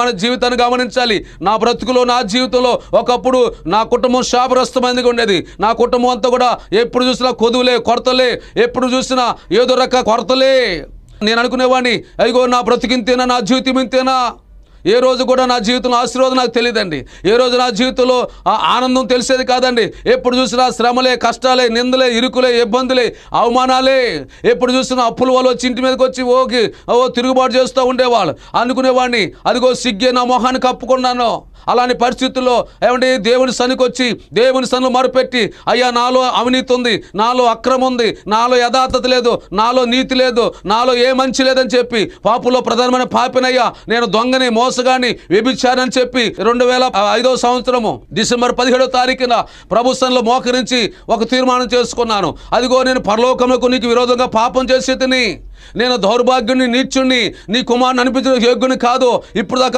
మన జీవితాన్ని గమనించాలి. నా బ్రతుకులో, నా జీవితంలో ఒకప్పుడు నా కుటుంబం శాపగ్రస్తమైనదిగా ఉండేది. నా కుటుంబం అంతా కూడా ఎప్పుడు చూసినా కొదువులే, కొరతలే, ఎప్పుడు చూసినా ఏదో రక కొరతలే. నేను అనుకునేవాడిని, అయ్యో నా బ్రతికింతేనా, నా జీవితం ఇంతేనా. ఏ రోజు కూడా నా జీవితంలో ఆశీర్వాదం నాకు తెలియదండి. ఏ రోజు నా జీవితంలో ఆనందం తెలిసేది కాదండి. ఎప్పుడు చూసినా శ్రమలే, కష్టాలే, నిందలే, ఇరుకులే, ఇబ్బందులే, అవమానాలే. ఎప్పుడు చూసినా అప్పుల వాళ్ళు వచ్చి ఇంటి మీదకి వచ్చి తిరుగుబాటు చేస్తూ ఉండేవాళ్ళు. అనుకునేవాడిని, అదిగో సిగ్గే నా మొహాన్ని కప్పుకున్నాను. అలాంటి పరిస్థితుల్లో ఏమంటే దేవుని సన్నిధికి వచ్చి దేవుని సన్నిధిలో మొరపెట్టి, అయ్యా నాలో అవినీతి ఉంది, నాలో అక్రమం ఉంది, నాలో యథార్థత లేదు, నాలో నీతి లేదు, నాలో ఏ మంచి లేదని చెప్పి, పాపులో ప్రధానమైన పాపినయ్యా, నేను దొంగని, మోసగాని, వ్యభిచారని చెప్పి 2005 సంవత్సరము డిసెంబర్ 17వ తారీఖున ప్రభు సన్నిధిలో మోకరించి ఒక తీర్మానం చేసుకున్నాను. అదిగో నేను పరలోకమునకు నీకు విరోధంగా పాపం చేసేతిని, నేను దౌర్భాగ్యుని, నీచుణ్ణి, నీ కుమారుని అనిపించిన యోగ్యుని కాదు, ఇప్పుడు దాకా